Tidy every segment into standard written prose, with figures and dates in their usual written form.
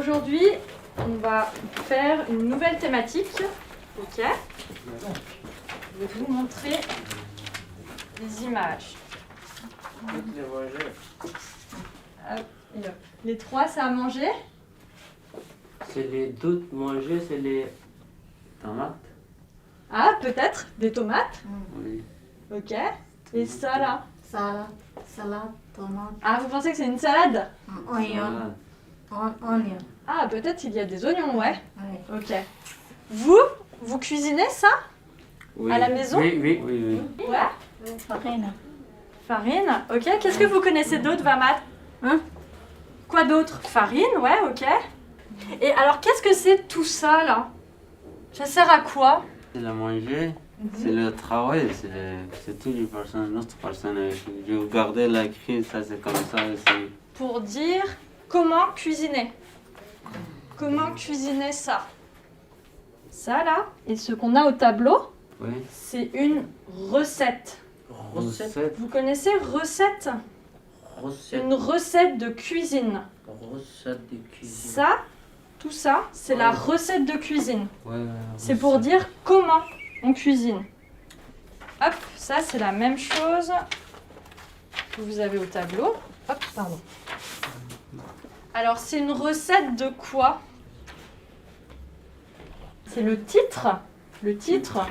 aujourd'hui, on va faire une nouvelle thématique. Ok. Je vais vous montrer les images. Les trois, c'est à manger. C'est les doutes manger, c'est les tomates. Ah, peut-être des tomates. Oui. Ok. Et ça là. Salade, tomate, Ah, vous pensez que c'est une salade? oignon, Salade. oignon. Ah, peut-être il y a des oignons, ouais. Oui. Ok. Vous cuisinez ça? Oui. À la maison? Oui, oui, oui, oui. Ouais. Farine. Farine, ok. Qu'est-ce que vous connaissez d'autre, Vamad? Hein? Quoi d'autre? Farine, ouais, ok. Et alors, qu'est-ce que c'est tout ça, là? Ça sert à quoi? C'est le manger, c'est le travail, c'est toute une personne, notre personne. Je regardais la crise, ça c'est comme ça aussi. Pour dire comment cuisiner. Comment cuisiner ça? Ça, là, et ce qu'on a au tableau, Oui. c'est une recette. Recette. Vous connaissez recette? Une recette de cuisine. Recette de cuisine. Ça, tout ça, c'est la recette de cuisine. Ouais, C'est pour dire comment on cuisine. Hop, ça c'est la même chose que vous avez au tableau. Hop, pardon. Alors c'est une recette de quoi? C'est le titre. Le titre.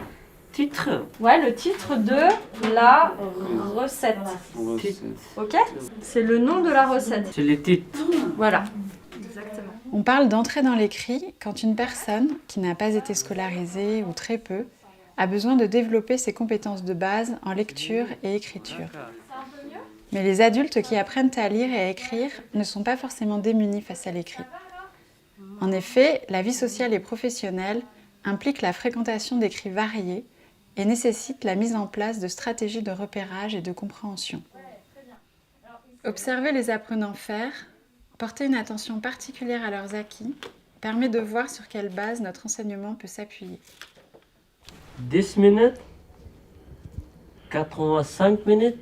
Titre. Ouais, le titre de la recette. Recette. Ok? C'est le nom de la recette. C'est les titres. Voilà. Exactement. On parle d'entrer dans l'écrit quand une personne qui n'a pas été scolarisée ou très peu a besoin de développer ses compétences de base en lecture et écriture. Mais les adultes qui apprennent à lire et à écrire ne sont pas forcément démunis face à l'écrit. En effet, la vie sociale et professionnelle implique la fréquentation d'écrits variés et nécessite la mise en place de stratégies de repérage et de compréhension. Observer les apprenants faire, porter une attention particulière à leurs acquis, permet de voir sur quelle base notre enseignement peut s'appuyer. 10 minutes, 85 minutes,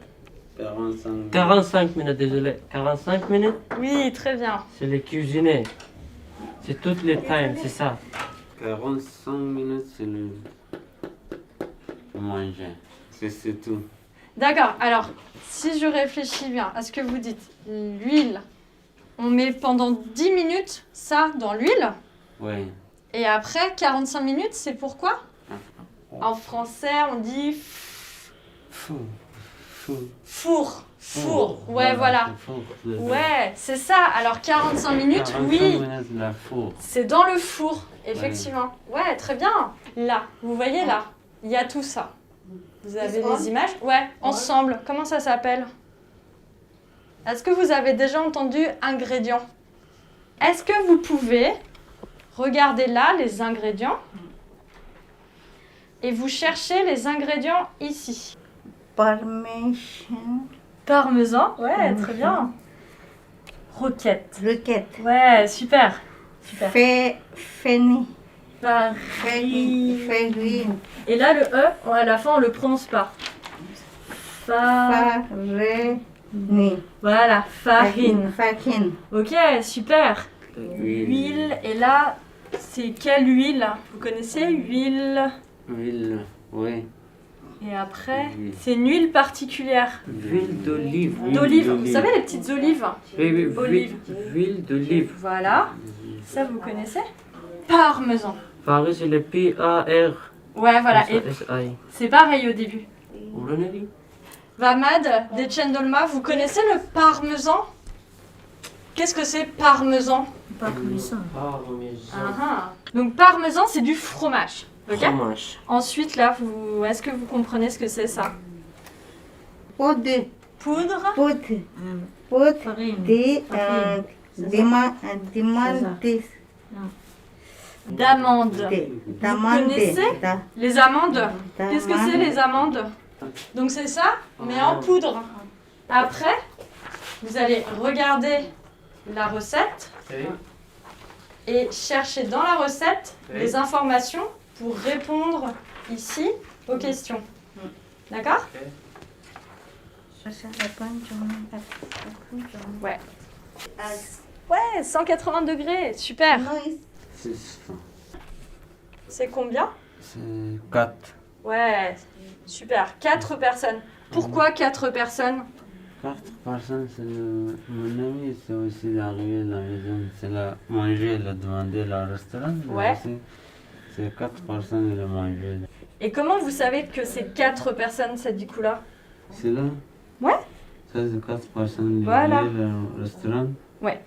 45. 45 minutes, désolé, 45 minutes, Oui, très bien. c'est les cuisiner. C'est toutes les times, c'est ça. 45 minutes, c'est le manger. C'est tout. D'accord, alors, si je réfléchis bien à ce que vous dites, l'huile, on met pendant 10 minutes ça dans l'huile, Oui. et après 45 minutes, c'est pourquoi? En français, on dit Fou. Fou. four. Four, ouais, voilà. Ouais, c'est ça. Alors 45 minutes, 45 oui, minutes, la four. c'est dans le four, effectivement. Ouais, très bien. Là, vous voyez là, il y a tout ça. Vous avez les images? Ouais, ensemble. Comment ça s'appelle? Est-ce que vous avez déjà entendu ingrédients? Est-ce que vous pouvez regarder là les ingrédients et vous cherchez les ingrédients ici? Parmesan, Parmesan, ouais, très bien. Roquette. roquette, Ouais, super. Super. fenny, Farine. farine, Et là, le E, à la fin, on le prononce pas. farine, Voilà, farine. farine, Ok, super. Huile, et là, c'est quelle huile? Vous connaissez? Huile. Huile, oui. Et après, Huile. c'est une huile particulière. Huile d'olive. D'olive. Vous savez, les petites olives? Oui, oui, Olive. huile d'olive. Voilà. Ça, vous connaissez? Parmesan. Paris, c'est le P-A-R. Ouais, voilà. Et S-I. c'est pareil au début. Vous l'avez dit? Vamad, Decendolma, vous connaissez le parmesan? Qu'est-ce que c'est parmesan? parmesan, Donc parmesan, c'est du fromage. Ok. Fromage. Ensuite, là, est-ce que vous comprenez ce que c'est ça? poudre, Poudre. poudre, D'amandes. connaissez Les amandes. Qu'est-ce que c'est les amandes? Donc c'est ça, mais en poudre. Après, vous allez regarder la recette et chercher dans la recette les informations pour répondre ici aux questions. D'accord? Ouais. Ouais, 180 degrés, super. Non, ici. C'est ça. C'est combien? C'est 4. Ouais, super. 4 personnes. Pourquoi 4 personnes? 4 personnes, c'est mon ami, c'est aussi arrivé à la maison. C'est là, manger, il a demandé le restaurant. Ouais. Aussi, c'est 4 personnes, il a mangé. Et comment vous savez que c'est 4 personnes cette Dikoula? C'est là? Ouais. Ça, c'est 4 personnes. Voilà. Il a le restaurant. Ouais.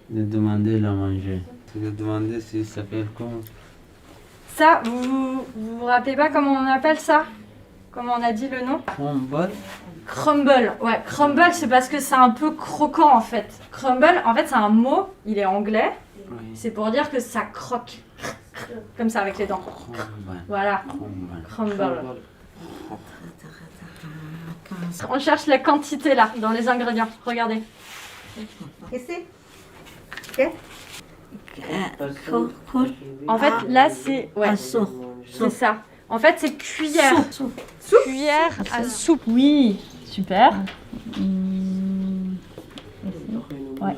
Il a demandé à manger. Il a demandé s'il s'appelle comment. Ça, vous rappelez pas comment on appelle ça? Comment on a dit le nom? Crumble. Crumble. Ouais, crumble, c'est parce que c'est un peu croquant en fait. Crumble, en fait, c'est un mot, il est anglais. Oui. C'est pour dire que ça croque. Comme ça avec les dents. Crumble. Voilà. Crumble. Crumble. On cherche la quantité là, dans les ingrédients. Regardez. Ici. Ok. En fait, là, c'est... Ouais, c'est ça. En fait, c'est cuillère. Soupe. Cuillère à soupe. Oui, super. Ouais.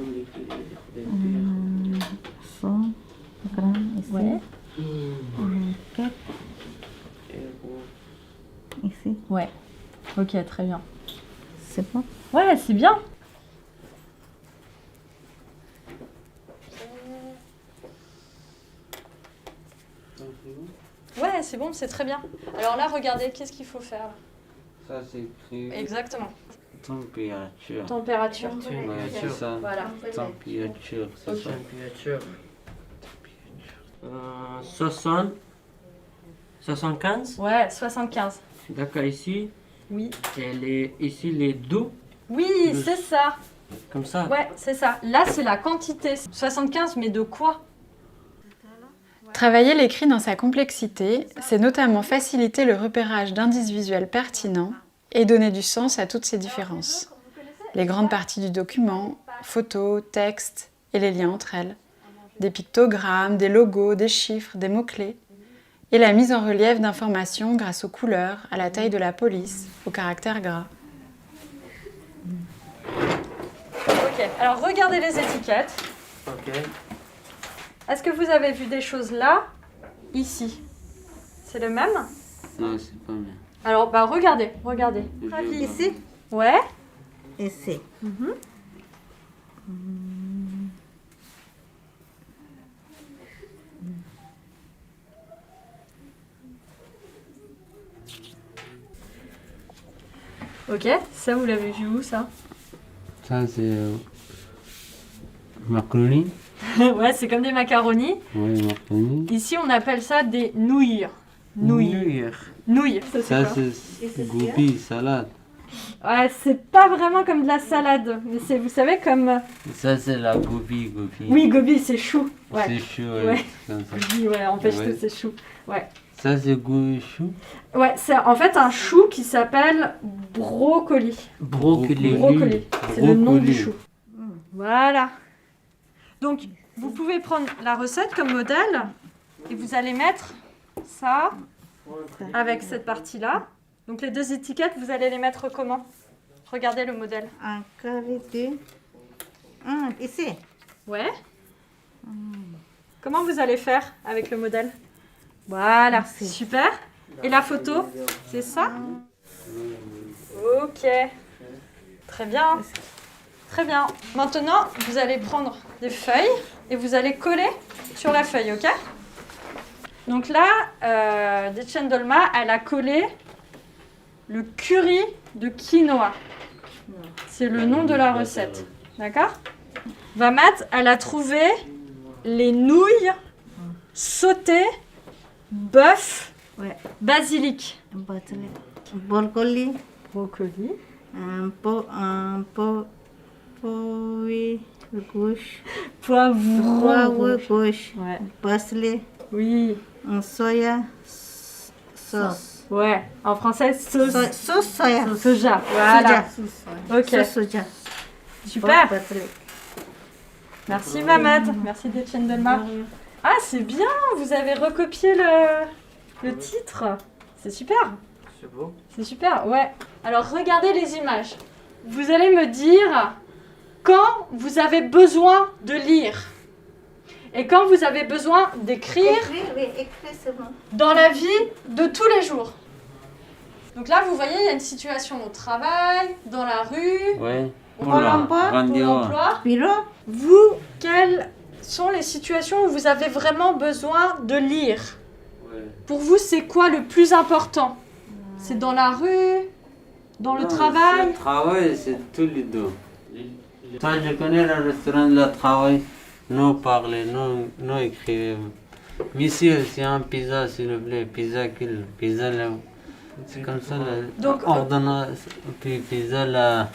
Ouais. Ici. Ouais. Ok, très bien. C'est bon. Ouais, c'est bien. Ouais, c'est bon, c'est très bien. Alors là, regardez, qu'est-ce qu'il faut faire là? Ça, c'est écrit Exactement. température. Température. Ouais, c'est ça. Voilà. Température, c'est Ok. ça. Température. 60. 75. Ouais, 75. D'accord, ici. Oui. Et ici, les deux. Oui, c'est ça. Comme ça. Ouais, c'est ça. Là, c'est la quantité. 75, mais de quoi? Travailler l'écrit dans sa complexité, c'est notamment faciliter le repérage d'indices visuels pertinents et donner du sens à toutes ces différences. Les grandes parties du document, photos, textes et les liens entre elles, des pictogrammes, des logos, des chiffres, des mots-clés, et la mise en relief d'informations grâce aux couleurs, à la taille de la police, aux caractères gras. Ok, alors regardez les étiquettes. Ok. Est-ce que vous avez vu des choses là, ici? C'est le même? Non, c'est pas bien. Alors, bah regardez. Ici. Ouais. Ici. Ok, ça vous l'avez vu où ça? Ça, c'est macaroni. Ouais, c'est comme des macaronis. Oui, macaroni. Ici, on appelle ça des nouilles. Nouilles, ça c'est Ça, quoi? c'est goupille, salade. Ouais, c'est pas vraiment comme de la salade, mais c'est, vous savez, comme... Ça, c'est la goupille. Oui, gobi, c'est chou. Ouais, C'est chaud, Ouais. comme ça. gobi, ouais, en fait, Ouais. c'est chou. Ouais. Ça, c'est goût chou. Ouais, c'est en fait un chou qui s'appelle brocoli. Brocoli. Brocoli, c'est le nom du Brocoli. chou. Voilà. Donc, vous pouvez prendre la recette comme modèle et vous allez mettre ça avec cette partie-là. Donc, les deux étiquettes, vous allez les mettre comment? Regardez le modèle. Encore ici. Ici. Ouais. Comment vous allez faire avec le modèle? Voilà, super. Et la photo, c'est ça? Ok. Très bien. Très bien. Maintenant, vous allez prendre des feuilles et vous allez coller sur la feuille, ok? Donc là, Detchen Dolma, elle a collé le curry de quinoa. C'est le nom de la recette. D'accord? Vamat, elle a trouvé les nouilles sautées, bœuf, Ouais. basilic. Brocoli. Brocoli. Un peu oui, gauche. Poivron. Poivre gauche. Ouais. Parsley. Oui. Un soya. Sauce. Ouais. En français, sauce. Sauce soya. Soja. Voilà. Ok. Sauce soja. Super. Parsley. Merci Mamad. Merci Detchen Dolma. Ah, c'est bien. Vous avez recopié le titre. C'est super. C'est beau. C'est super. Ouais. Alors, regardez les images. Vous allez me dire quand vous avez besoin de lire et quand vous avez besoin d'écrire Écris, oui, écris, c'est bon. dans la vie de tous les jours. Donc là, vous voyez, il y a une situation au travail, dans la rue, Oui. au Pôle emploi, Pôle emploi. Bureau, Vous, quelles sont les situations où vous avez vraiment besoin de lire? Pour vous, c'est quoi le plus important? C'est dans la rue, dans le travail? Le travail, c'est tous les deux. Toi, je connais le restaurant, le travail. Nous parler, nous écrire. Monsieur, c'est un pizza, s'il vous plaît. Pizza, pizza, là. C'est comme ça, Donc, ordonnance. Puis pizza, la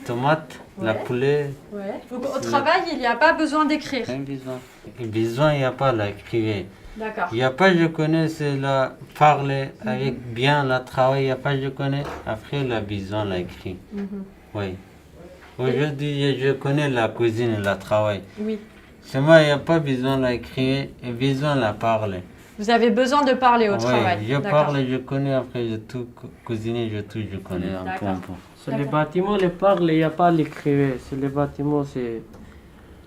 tomate, la poulet. Ouais. Donc au travail, il n'y a pas besoin d'écrire. Rien besoin. Et besoin, il n'y a pas la écrire. D'accord. Il n'y a pas, je connais, c'est la parler avec bien le travail. Il n'y a pas, je connais. Après, la besoin, la écrit. Oui. Aujourd'hui, je connais la cuisine et le travail. Oui. C'est moi, il n'y a pas besoin de l'écrire et besoin de la parler. Vous avez besoin de parler au Oui, travail. je D'accord. parle, je connais, après je tout cuisiner, je connais un peu, D'accord. Sur les bâtiments, les parler, il n'y a pas l'écrivain. Sur les bâtiments, c'est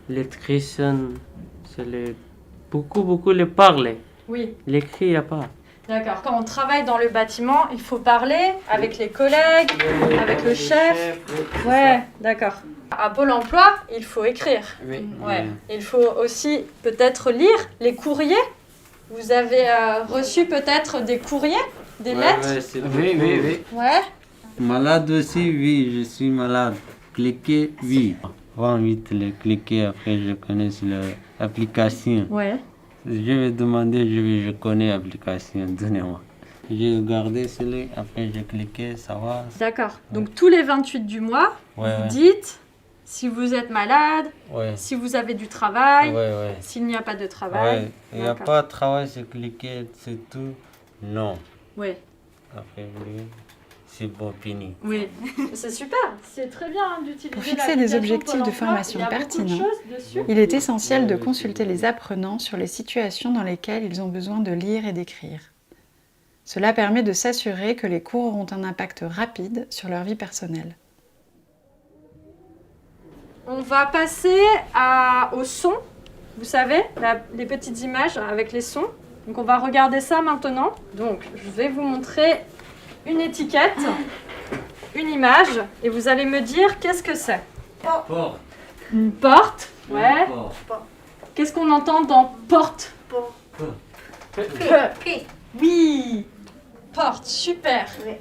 l'électricien. C'est les... beaucoup les parler. Oui, L'écrit, il n'y a pas. d'accord. Quand on travaille dans le bâtiment, il faut parler avec les collègues, avec le chef. Ouais, d'accord. À Pôle emploi, il faut écrire. Oui. Ouais. Il faut aussi peut-être lire les courriers. Vous avez reçu peut-être des courriers, des lettres. Oui. Ouais. Malade aussi, oui, je suis malade. Cliquer, oui. Avant vite le cliquer, après je connais l'application. Ouais. Je vais demander, je connais l'application, donnez-moi. J'ai regardé celui, après j'ai cliqué, ça va. D'accord. Donc tous les 28 du mois, Ouais, vous ouais. dites si vous êtes malade, Ouais, si vous avez du travail, ouais. s'il n'y a pas de travail. Ouais, il n'y a D'accord. pas de travail, c'est cliquer, c'est tout. Non. Ouais. Après, oui, c'est bon, fini. Oui, c'est super, c'est très bien hein, d'utiliser Pour fixer des l'application objectifs Pôle de emploi. formation Il y a beaucoup de pertinents, choses dessus. Il est essentiel de consulter les apprenants sur les situations dans lesquelles ils ont besoin de lire et d'écrire. Cela permet de s'assurer que les cours auront un impact rapide sur leur vie personnelle. On va passer au son, vous savez, les petites images avec les sons. Donc on va regarder ça maintenant. Donc je vais vous montrer une étiquette, une image, et vous allez me dire qu'est-ce que c'est. Porte. Une porte, ouais. Qu'est-ce qu'on entend dans porte? P. Oui, porte, super. Oui.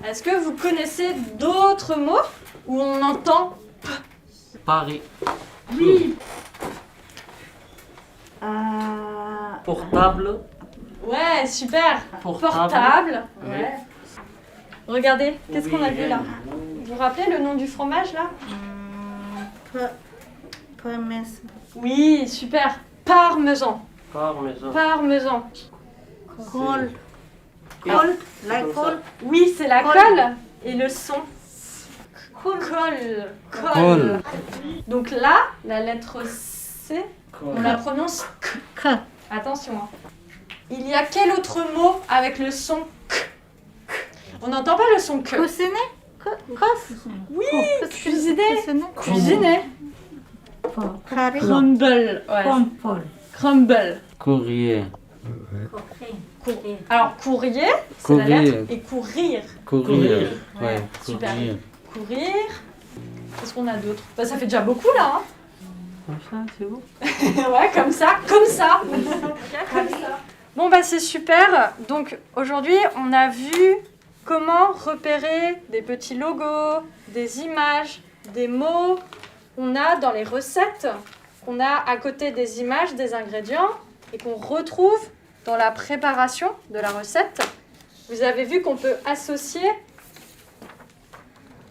Est-ce que vous connaissez d'autres mots où on entend Paris. oui? Portable. Ouais, super. Portable. Portable. Oui. Ouais. Regardez, qu'est-ce qu'on a Oui. vu là? Vous vous rappelez le nom du fromage là? Parmesan. Oui, super. Parmesan. Parmesan. Parmesan. Colle. Et- Colle. La comme ça. colle. Oui, c'est la Colle. colle. Et le son? Colle. Colle. Colle. Donc là, la lettre C, on la prononce K. K. Attention. Hein. Il y a quel autre mot avec le son K? On n'entend pas le son K. Cuisiner. Cosse. Oui, Cuisiner. cuisiner. Carré. Crumble. Ouais. Crumble. Crumble. Courrier. Alors, courrier, c'est la Courrier. lettre. Et courir. Courrier. Ouais, Ouais, super. courrier. Courir. Qu'est-ce qu'on a d'autre? Bah, ça fait déjà beaucoup là. Hein. Comme ça, c'est bon. Ouais, comme ça. Comme ça. Comme ça. Bon, bah, c'est super. Donc, aujourd'hui, on a vu comment repérer des petits logos, des images, des mots qu'on a dans les recettes, qu'on a à côté des images, des ingrédients, et qu'on retrouve dans la préparation de la recette. Vous avez vu qu'on peut associer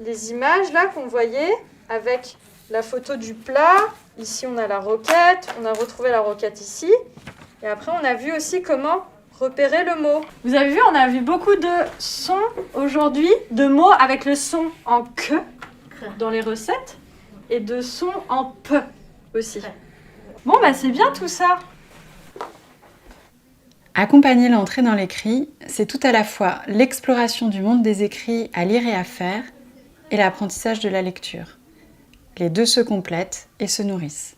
les images là qu'on voyait avec la photo du plat. Ici, on a la roquette, on a retrouvé la roquette ici. Et après, on a vu aussi comment repérer le mot. Vous avez vu, on a vu beaucoup de sons aujourd'hui, de mots avec le son en que dans les recettes et de sons en pe aussi. Bon, bah c'est bien tout ça. Accompagner l'entrée dans l'écrit, c'est tout à la fois l'exploration du monde des écrits à lire et à faire et l'apprentissage de la lecture. Les deux se complètent et se nourrissent.